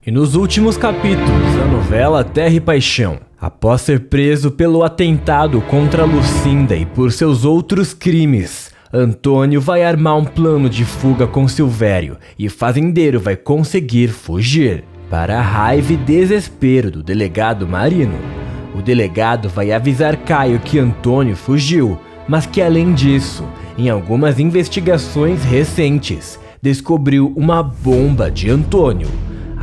E nos últimos capítulos da novela Terra e Paixão, após ser preso pelo atentado contra Lucinda e por seus outros crimes, Antônio vai armar um plano de fuga com Silvério e o fazendeiro vai conseguir fugir. Para a raiva e desespero do delegado Marino, o delegado vai avisar Caio que Antônio fugiu, mas que além disso, em algumas investigações recentes, descobriu uma bomba de Antônio.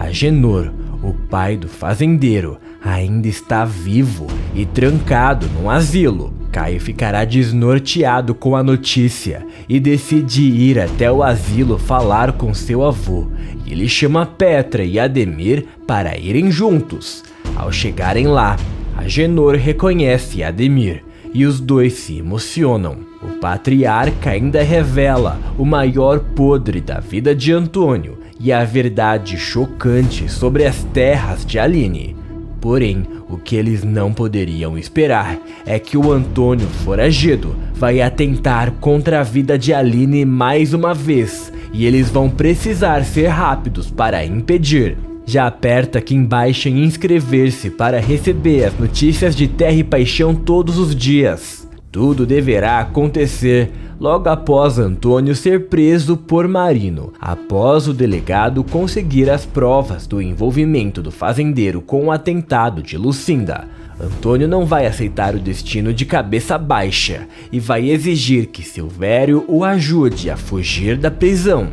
Agenor, o pai do fazendeiro, ainda está vivo e trancado num asilo. Caio ficará desnorteado com a notícia e decide ir até o asilo falar com seu avô. Ele chama Petra e Ademir para irem juntos. Ao chegarem lá, Agenor reconhece Ademir e os dois se emocionam. O patriarca ainda revela o maior podre da vida de Antônio e a verdade chocante sobre as terras de Aline. Porém, o que eles não poderiam esperar é que o Antônio foragido vai atentar contra a vida de Aline mais uma vez, e eles vão precisar ser rápidos para impedir. Já aperta aqui embaixo em inscrever-se para receber as notícias de Terra e Paixão todos os dias. Tudo deverá acontecer logo após Antônio ser preso por Marino, após o delegado conseguir as provas do envolvimento do fazendeiro com o atentado de Lucinda. Antônio não vai aceitar o destino de cabeça baixa e vai exigir que Silvério o ajude a fugir da prisão.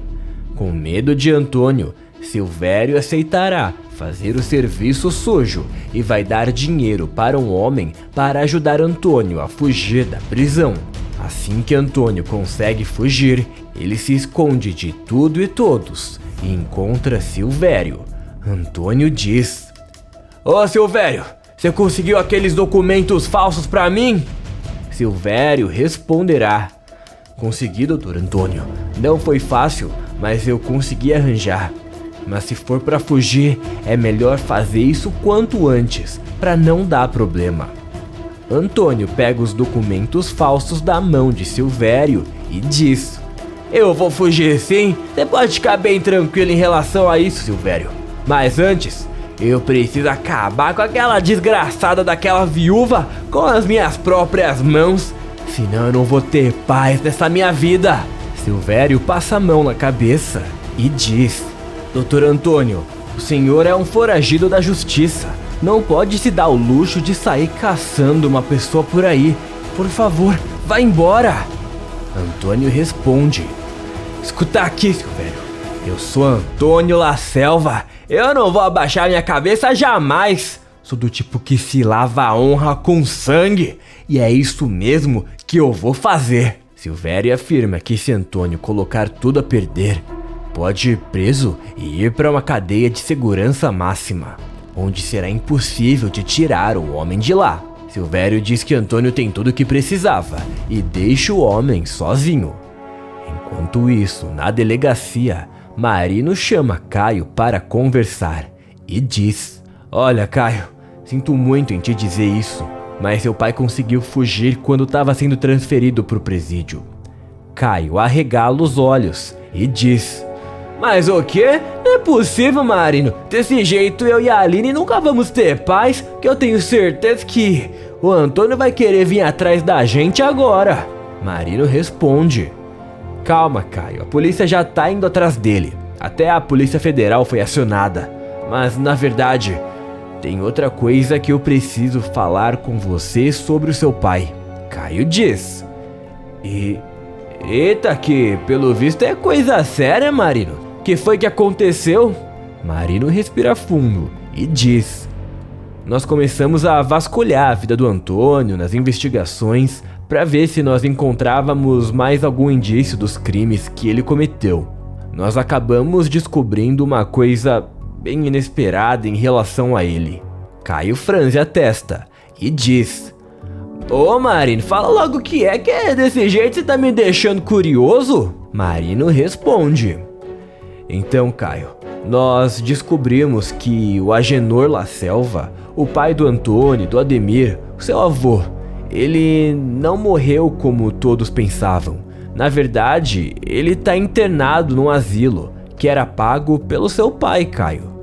Com medo de Antônio, Silvério aceitará fazer o serviço sujo e vai dar dinheiro para um homem para ajudar Antônio a fugir da prisão. Assim que Antônio consegue fugir, ele se esconde de tudo e todos e encontra Silvério. Antônio diz: "Ô Silvério, você conseguiu aqueles documentos falsos para mim?" Silvério responderá: "Consegui, doutor Antônio. Não foi fácil, mas eu consegui arranjar. Mas se for para fugir, é melhor fazer isso quanto antes, para não dar problema." Antônio pega os documentos falsos da mão de Silvério e diz: "Eu vou fugir sim, você pode ficar bem tranquilo em relação a isso, Silvério. Mas antes, eu preciso acabar com aquela desgraçada daquela viúva com as minhas próprias mãos, senão eu não vou ter paz nessa minha vida." Silvério passa a mão na cabeça e diz: "Doutor Antônio, o senhor é um foragido da justiça. Não pode se dar o luxo de sair caçando uma pessoa por aí. Por favor, vá embora." Antônio responde: "Escuta aqui, Silvério. Eu sou Antônio La Selva. Eu não vou abaixar minha cabeça jamais. Sou do tipo que se lava a honra com sangue. E é isso mesmo que eu vou fazer." Silvério afirma que se Antônio colocar tudo a perder, pode ir preso e ir para uma cadeia de segurança máxima, onde será impossível de tirar o homem de lá. Silvério diz que Antônio tem tudo o que precisava e deixa o homem sozinho. Enquanto isso, na delegacia, Marino chama Caio para conversar e diz: "Olha, Caio, sinto muito em te dizer isso, mas seu pai conseguiu fugir quando estava sendo transferido para o presídio." Caio arregala os olhos e diz: "Mas o quê? Não é possível, Marino. Desse jeito eu e a Aline nunca vamos ter paz, que eu tenho certeza que o Antônio vai querer vir atrás da gente agora." Marino responde: "Calma, Caio, a polícia já tá indo atrás dele. Até a Polícia Federal foi acionada. Mas na verdade, tem outra coisa que eu preciso falar com você sobre o seu pai." Caio diz: Eita, que pelo visto é coisa séria, Marino. Que foi que aconteceu?" Marino respira fundo e diz: "Nós começamos a vasculhar a vida do Antônio nas investigações para ver se nós encontrávamos mais algum indício dos crimes que ele cometeu. Nós acabamos descobrindo uma coisa bem inesperada em relação a ele." Caio franze a testa e diz: "Ô Marino, fala logo o que é desse jeito você tá me deixando curioso?" Marino responde: "Então, Caio, nós descobrimos que o Agenor La Selva, o pai do Antônio e do Ademir, o seu avô, ele não morreu como todos pensavam. Na verdade, ele tá internado num asilo que era pago pelo seu pai, Caio."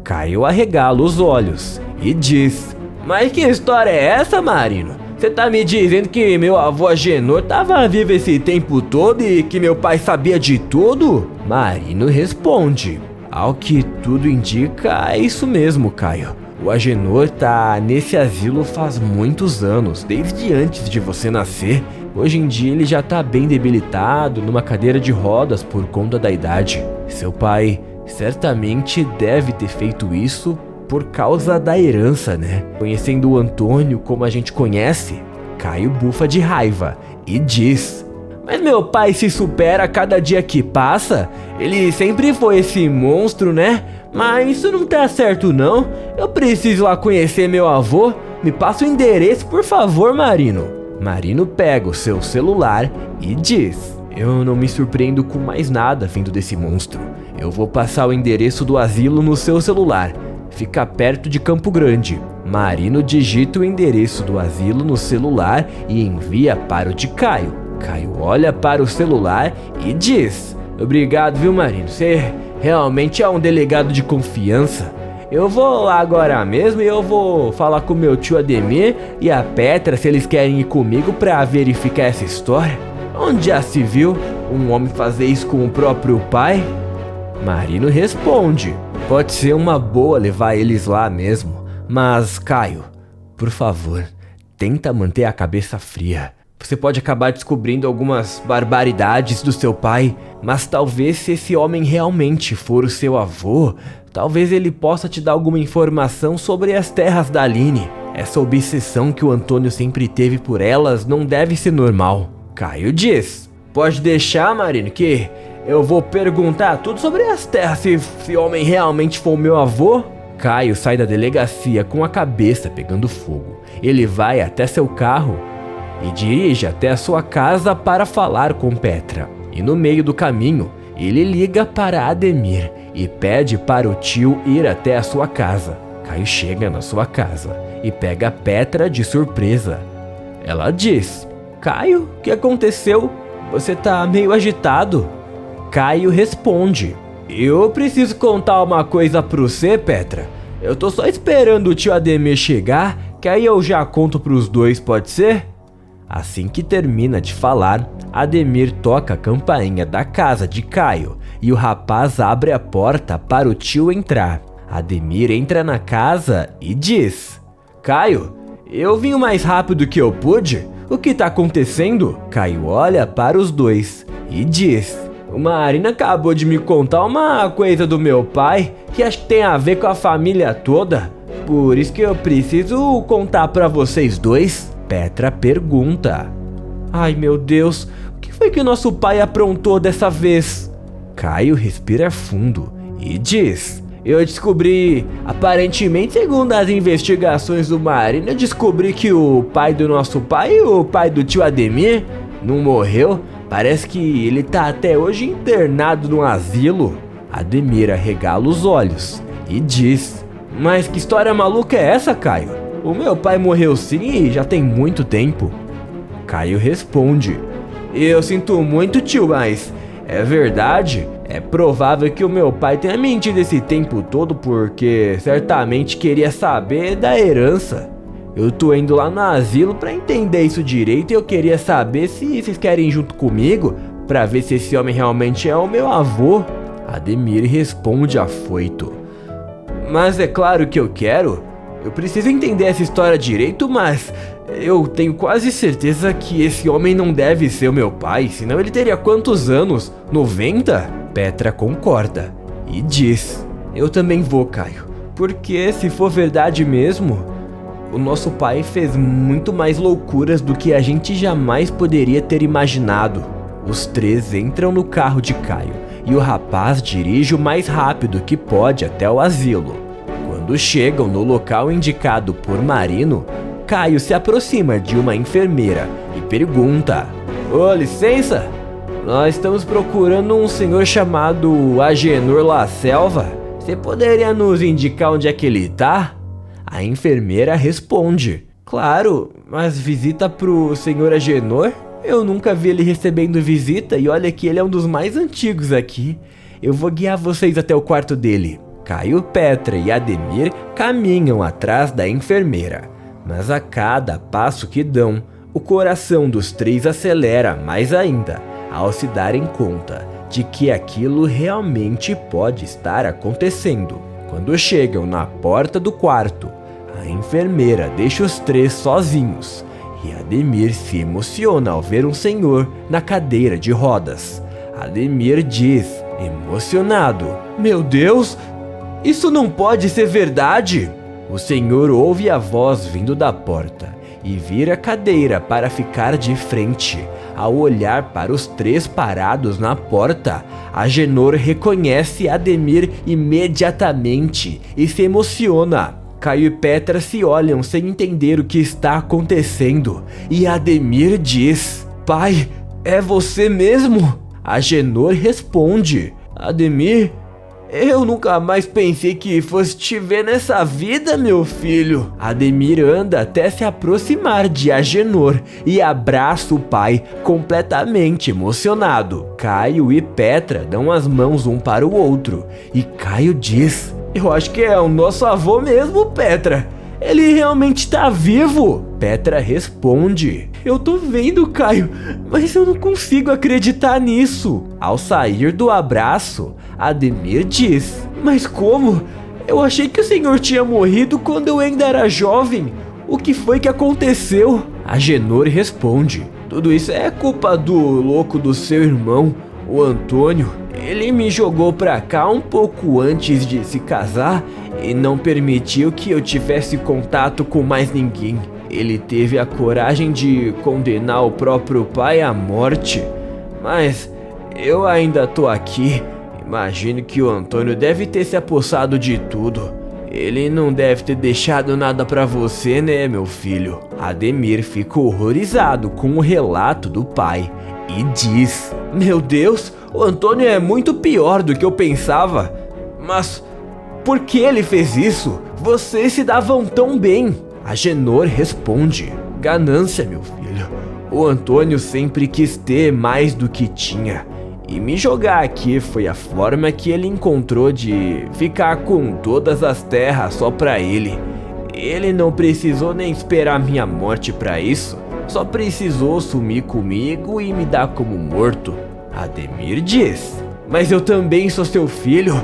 Caio arregala os olhos e diz: Mas que história é essa, Marino? Você tá me dizendo que meu avô Agenor tava vivo esse tempo todo e que meu pai sabia de tudo? Marino responde: Ao que tudo indica, é isso mesmo, Caio. O Agenor tá nesse asilo faz muitos anos, desde antes de você nascer. Hoje em dia ele já tá bem debilitado, numa cadeira de rodas por conta da idade. Seu pai certamente deve ter feito isso por causa da herança, né? Conhecendo o Antônio como a gente conhece, Caio bufa de raiva e diz: Mas meu pai se supera a cada dia que passa. Ele sempre foi esse monstro, né? Mas isso não tá certo não. Eu preciso lá conhecer meu avô. Me passa o endereço, por favor, Marino. Marino pega o seu celular e diz: Eu não me surpreendo com mais nada vindo desse monstro. Eu vou passar o endereço do asilo no seu celular. Fica perto de Campo Grande. Marino digita o endereço do asilo no celular e envia para o de Caio. Caio olha para o celular e diz: Obrigado, viu, Marino? Você realmente é um delegado de confiança. Eu vou lá agora mesmo e eu vou falar com meu tio Ademir e a Petra se eles querem ir comigo para verificar essa história. Onde já se viu um homem fazer isso com o próprio pai? Marino responde: Pode ser uma boa levar eles lá mesmo, mas Caio, por favor, tenta manter a cabeça fria. Você pode acabar descobrindo algumas barbaridades do seu pai, mas talvez se esse homem realmente for o seu avô, talvez ele possa te dar alguma informação sobre as terras da Aline. Essa obsessão que o Antônio sempre teve por elas não deve ser normal. Caio diz: Pode deixar, Marino, que eu vou perguntar tudo sobre as terras se esse homem realmente for o meu avô. Caio sai da delegacia com a cabeça pegando fogo. Ele vai até seu carro e dirige até a sua casa para falar com Petra. E no meio do caminho, ele liga para Ademir e pede para o tio ir até a sua casa. Caio chega na sua casa e pega Petra de surpresa. Ela diz: Caio, o que aconteceu? Você tá meio agitado. Caio responde: Eu preciso contar uma coisa pro você, Petra. Eu tô só esperando o tio Ademir chegar, que aí eu já conto pros dois, pode ser? Assim que termina de falar, Ademir toca a campainha da casa de Caio e o rapaz abre a porta para o tio entrar. Ademir entra na casa e diz: Caio, eu vim o mais rápido que eu pude. O que tá acontecendo? Caio olha para os dois e diz: O Marino acabou de me contar uma coisa do meu pai que acho que tem a ver com a família toda. Por isso que eu preciso contar pra vocês dois. Petra pergunta: Ai meu Deus, o que foi que nosso pai aprontou dessa vez? Caio respira fundo e diz: Eu descobri, aparentemente segundo as investigações do Marino, eu descobri que o pai do nosso pai, o pai do tio Ademir, não morreu. Parece que ele tá até hoje internado no asilo. Ademir arregala os olhos e diz: Mas que história maluca é essa, Caio? O meu pai morreu sim e já tem muito tempo. Caio responde: Eu sinto muito, tio, mas é verdade. É provável que o meu pai tenha mentido esse tempo todo porque certamente queria saber da herança. Eu tô indo lá no asilo pra entender isso direito e eu queria saber se vocês querem ir junto comigo pra ver se esse homem realmente é o meu avô. Ademir responde afoito: Mas é claro que eu quero. Eu preciso entender essa história direito, mas eu tenho quase certeza que esse homem não deve ser o meu pai, senão ele teria quantos anos? 90? Petra concorda e diz: Eu também vou, Caio, porque se for verdade mesmo, o nosso pai fez muito mais loucuras do que a gente jamais poderia ter imaginado. Os três entram no carro de Caio e o rapaz dirige o mais rápido que pode até o asilo. Quando chegam no local indicado por Marino, Caio se aproxima de uma enfermeira e pergunta: Ô, licença, nós estamos procurando um senhor chamado Agenor La Selva. Você poderia nos indicar onde é que ele tá? A enfermeira responde: Claro, mas visita pro senhor Agenor? Eu nunca vi ele recebendo visita e olha que ele é um dos mais antigos aqui. Eu vou guiar vocês até o quarto dele. Caio, Petra e Ademir caminham atrás da enfermeira, mas a cada passo que dão, o coração dos três acelera mais ainda ao se darem conta de que aquilo realmente pode estar acontecendo. Quando chegam na porta do quarto, a enfermeira deixa os três sozinhos e Ademir se emociona ao ver um senhor na cadeira de rodas. Ademir diz, emocionado: "Meu Deus, isso não pode ser verdade!" O senhor ouve a voz vindo da porta e vira a cadeira para ficar de frente. Ao olhar para os três parados na porta, Agenor reconhece Ademir imediatamente e se emociona. Caio e Petra se olham sem entender o que está acontecendo e Ademir diz: "Pai, é você mesmo?" Agenor responde: "Ademir, eu nunca mais pensei que fosse te ver nessa vida, meu filho." Ademir anda até se aproximar de Agenor e abraça o pai, completamente emocionado. Caio e Petra dão as mãos um para o outro e Caio diz: "Eu acho que é o nosso avô mesmo, Petra. Ele realmente tá vivo." Petra responde: "Eu tô vendo, Caio, mas eu não consigo acreditar nisso." Ao sair do abraço, Ademir diz: "Mas como? Eu achei que o senhor tinha morrido quando eu ainda era jovem. O que foi que aconteceu?" Agenor responde: "Tudo isso é culpa do louco do seu irmão, o Antônio. Ele me jogou pra cá um pouco antes de se casar e não permitiu que eu tivesse contato com mais ninguém. Ele teve a coragem de condenar o próprio pai à morte. Mas eu ainda tô aqui. Imagino que o Antônio deve ter se apossado de tudo. Ele não deve ter deixado nada pra você, né, meu filho?" Ademir fica horrorizado com o relato do pai e diz: "Meu Deus, o Antônio é muito pior do que eu pensava. Mas por que ele fez isso? Vocês se davam tão bem." Agenor responde: "Ganância, meu filho. O Antônio sempre quis ter mais do que tinha. E me jogar aqui foi a forma que ele encontrou de ficar com todas as terras só pra ele. Ele não precisou nem esperar minha morte pra isso. Só precisou sumir comigo e me dar como morto." Ademir diz: "Mas eu também sou seu filho.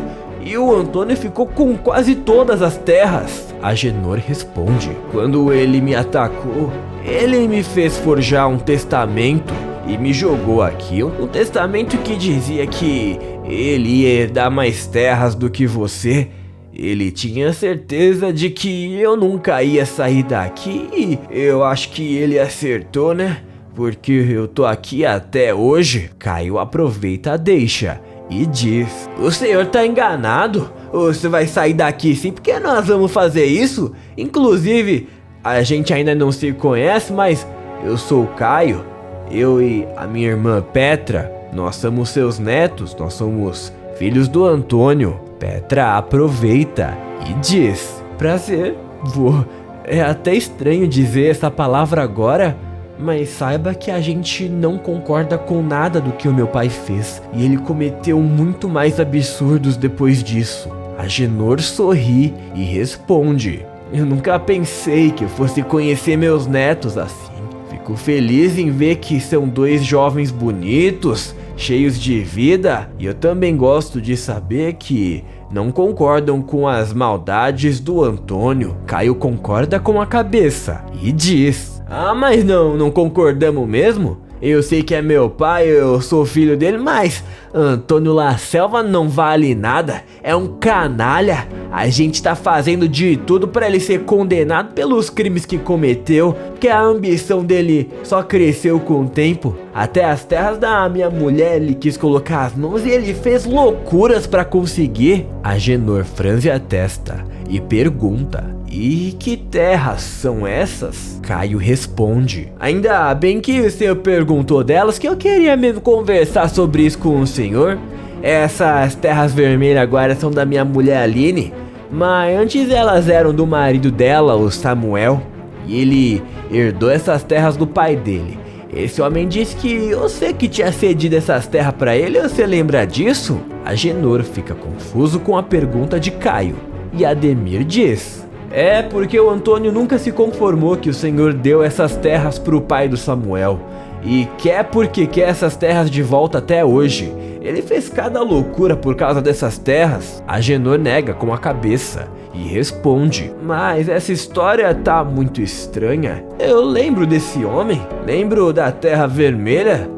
E o Antônio ficou com quase todas as terras." Agenor responde: "Quando ele me atacou, ele me fez forjar um testamento e me jogou aqui. Um testamento que dizia que ele ia herdar mais terras do que você. Ele tinha certeza de que eu nunca ia sair daqui e eu acho que ele acertou, né? Porque eu tô aqui até hoje." Caio aproveita a deixa e diz: "O senhor tá enganado. Você vai sair daqui sim, porque nós vamos fazer isso. Inclusive, a gente ainda não se conhece, mas eu sou o Caio. Eu e a minha irmã Petra, nós somos seus netos, nós somos filhos do Antônio." Petra aproveita e diz: "Prazer, vô. É até estranho dizer essa palavra agora, mas saiba que a gente não concorda com nada do que o meu pai fez. E ele cometeu muito mais absurdos depois disso." Agenor sorri e responde: "Eu nunca pensei que eu fosse conhecer meus netos assim. Fico feliz em ver que são dois jovens bonitos, cheios de vida. E eu também gosto de saber que não concordam com as maldades do Antônio." Caio concorda com a cabeça e diz: "Ah, mas não concordamos mesmo? Eu sei que é meu pai, eu sou filho dele, mas Antônio La Selva não vale nada, é um canalha. A gente tá fazendo de tudo pra ele ser condenado pelos crimes que cometeu, porque a ambição dele só cresceu com o tempo. Até as terras da minha mulher ele quis colocar as mãos e ele fez loucuras pra conseguir." Agenor franze a testa e pergunta: "E que terras são essas?" Caio responde: "Ainda bem que o senhor perguntou delas, que eu queria mesmo conversar sobre isso com o senhor. Essas terras vermelhas agora são da minha mulher Aline, mas antes elas eram do marido dela, o Samuel, e ele herdou essas terras do pai dele. Esse homem disse que você que tinha cedido essas terras pra ele, você lembra disso?" Agenor fica confuso com a pergunta de Caio e Ademir diz: é porque o Antônio nunca se conformou que o Senhor deu essas terras pro pai do Samuel e quer porque quer essas terras de volta até hoje. Ele fez cada loucura por causa dessas terras. Agenor nega com a cabeça e responde: mas essa história tá muito estranha. Eu lembro desse homem, lembro da Terra Vermelha,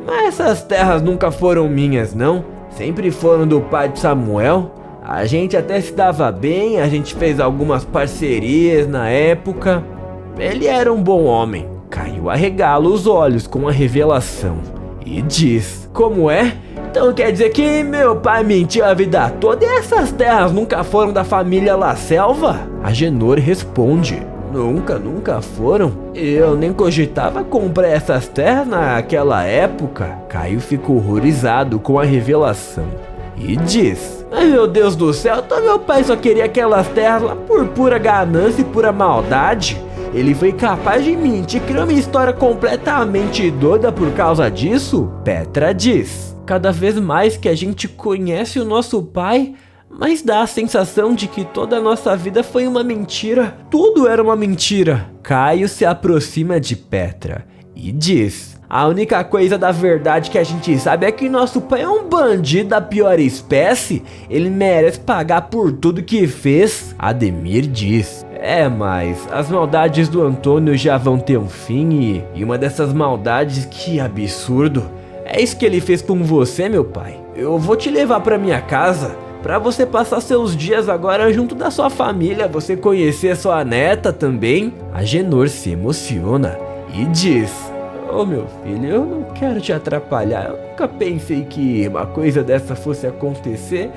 mas essas terras nunca foram minhas não, sempre foram do pai de Samuel. A gente até se dava bem, a gente fez algumas parcerias na época. Ele era um bom homem. Caio arregala os olhos com a revelação e diz: como é? Então quer dizer que meu pai mentiu a vida toda e essas terras nunca foram da família La Selva? Agenor responde: nunca foram. Eu nem cogitava comprar essas terras naquela época. Caio ficou horrorizado com a revelação e diz: mas meu Deus do céu, então meu pai só queria aquelas terras lá por pura ganância e pura maldade. Ele foi capaz de mentir, criou uma história completamente doida por causa disso? Petra diz: cada vez mais que a gente conhece o nosso pai, mas dá a sensação de que toda a nossa vida foi uma mentira. Tudo era uma mentira. Caio se aproxima de Petra e diz: a única coisa da verdade que a gente sabe é que nosso pai é um bandido da pior espécie. Ele merece pagar por tudo que fez. Ademir diz: mas as maldades do Antônio já vão ter um fim e uma dessas maldades, que absurdo. É isso que ele fez com você, meu pai. Eu vou te levar pra minha casa, pra você passar seus dias agora junto da sua família, você conhecer sua neta também. Agenor se emociona e diz: ô meu filho, eu não quero te atrapalhar, eu nunca pensei que uma coisa dessa fosse acontecer.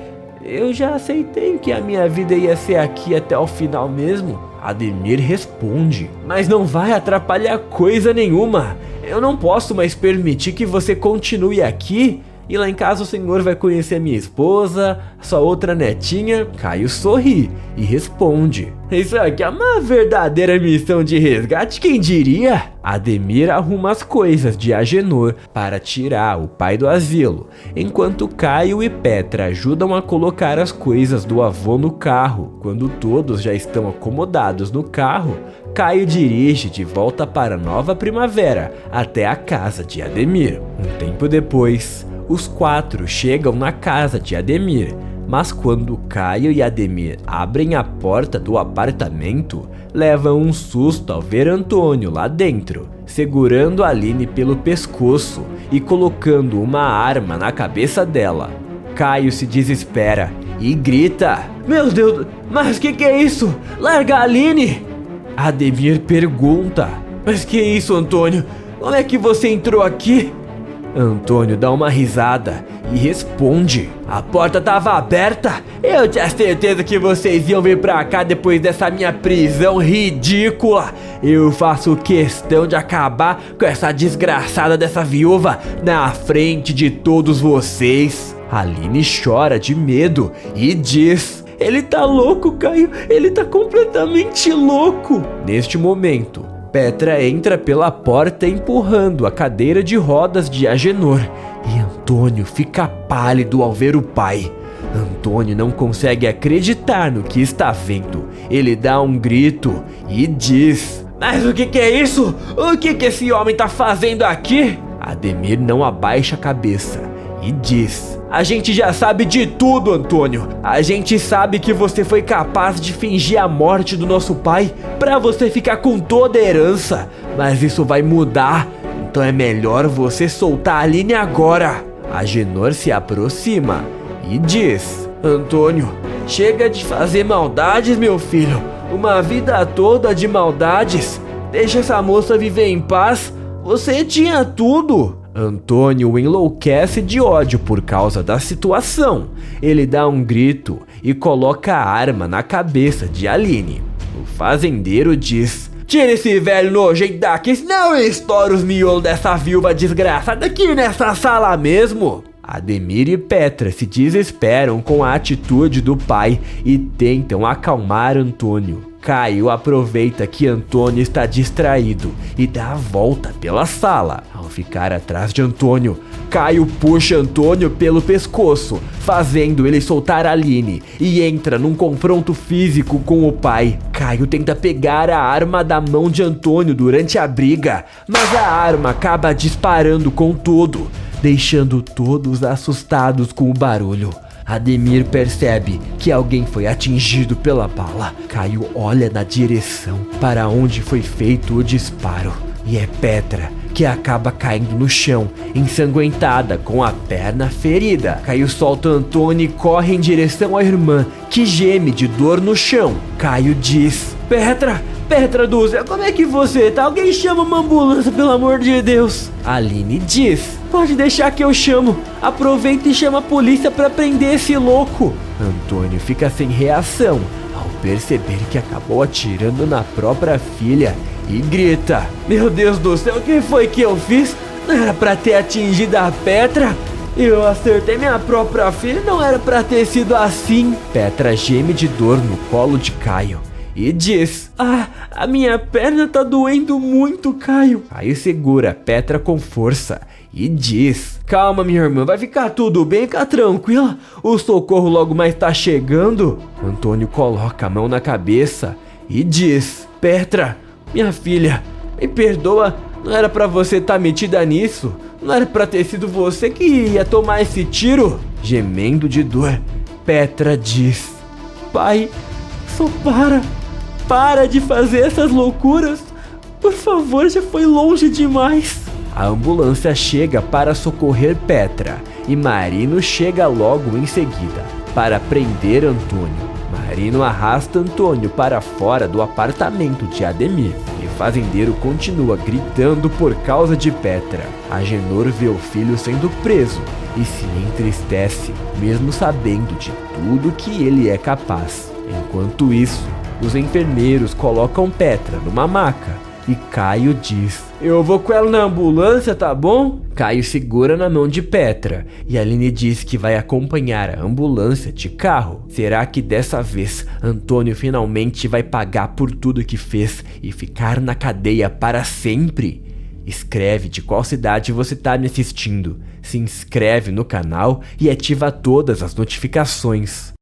Eu já aceitei que a minha vida ia ser aqui até o final mesmo. Ademir responde: mas não vai atrapalhar coisa nenhuma. Eu não posso mais permitir que você continue aqui. E lá em casa o senhor vai conhecer minha esposa, sua outra netinha. Caio sorri e responde: isso aqui é uma verdadeira missão de resgate, quem diria? Ademir arruma as coisas de Agenor para tirar o pai do asilo, enquanto Caio e Petra ajudam a colocar as coisas do avô no carro. Quando todos já estão acomodados no carro, Caio dirige de volta para Nova Primavera até a casa de Ademir. Um tempo depois, os quatro chegam na casa de Ademir, mas quando Caio e Ademir abrem a porta do apartamento, levam um susto ao ver Antônio lá dentro, segurando Aline pelo pescoço e colocando uma arma na cabeça dela. Caio se desespera e grita: meu Deus, mas que é isso? Larga a Aline! Ademir pergunta: mas que isso, Antônio? Como é que você entrou aqui? Antônio dá uma risada e responde: a porta estava aberta. Eu tinha certeza que vocês iam vir pra cá depois dessa minha prisão ridícula. Eu faço questão de acabar com essa desgraçada dessa viúva na frente de todos vocês. Aline chora de medo e diz: ele tá louco, Caio. Ele tá completamente louco. Neste momento, Petra entra pela porta empurrando a cadeira de rodas de Agenor e Antônio fica pálido ao ver o pai. Antônio não consegue acreditar no que está vendo. Ele dá um grito e diz: mas o que é isso? O que esse homem tá fazendo aqui? Ademir não abaixa a cabeça e diz: a gente já sabe de tudo, Antônio. A gente sabe que você foi capaz de fingir a morte do nosso pai pra você ficar com toda a herança. Mas isso vai mudar. Então é melhor você soltar a Aline agora. Agenor se aproxima e diz: Antônio, chega de fazer maldades, meu filho. Uma vida toda de maldades. Deixa essa moça viver em paz. Você tinha tudo. Antônio enlouquece de ódio por causa da situação. Ele dá um grito e coloca a arma na cabeça de Aline. O fazendeiro diz: tira esse velho nojento daqui, senão eu estouro os miolos dessa viúva desgraçada aqui nessa sala mesmo. Ademir e Petra se desesperam com a atitude do pai e tentam acalmar Antônio. Caio aproveita que Antônio está distraído e dá a volta pela sala. Ao ficar atrás de Antônio, Caio puxa Antônio pelo pescoço, fazendo ele soltar Aline e entra num confronto físico com o pai. Caio tenta pegar a arma da mão de Antônio durante a briga, mas a arma acaba disparando com tudo, deixando todos assustados com o barulho. Ademir percebe que alguém foi atingido pela bala. Caio olha na direção para onde foi feito o disparo e é Petra que acaba caindo no chão, ensanguentada com a perna ferida. Caio solta Antônio e corre em direção à irmã, que geme de dor no chão. Caio diz: Petra Dúzia, como é que você tá? Alguém chama uma ambulância, pelo amor de Deus. Aline diz: pode deixar que eu chamo. Aproveita e chama a polícia pra prender esse louco. Antônio fica sem reação ao perceber que acabou atirando na própria filha e grita: meu Deus do céu, o que foi que eu fiz? Não era pra ter atingido a Petra? Eu acertei minha própria filha, não era pra ter sido assim. Petra geme de dor no colo de Caio e diz: a minha perna tá doendo muito, Caio. Caio segura Petra com força e diz: calma, minha irmã, vai ficar tudo bem, fica tranquila, o socorro logo mais tá chegando. Antônio coloca a mão na cabeça e diz: Petra, minha filha, me perdoa, não era pra você tá metida nisso, não era pra ter sido você que ia tomar esse tiro. Gemendo de dor, Petra diz: pai, só para de fazer essas loucuras, por favor, já foi longe demais. A ambulância chega para socorrer Petra e Marino chega logo em seguida para prender Antônio. Marino arrasta Antônio para fora do apartamento de Ademir e o fazendeiro continua gritando por causa de Petra. Agenor vê o filho sendo preso e se entristece, mesmo sabendo de tudo que ele é capaz. Enquanto isso, os enfermeiros colocam Petra numa maca e Caio diz: eu vou com ela na ambulância, tá bom? Caio segura na mão de Petra e Aline diz que vai acompanhar a ambulância de carro. Será que dessa vez Antônio finalmente vai pagar por tudo que fez e ficar na cadeia para sempre? Escreve de qual cidade você tá me assistindo, se inscreve no canal e ativa todas as notificações.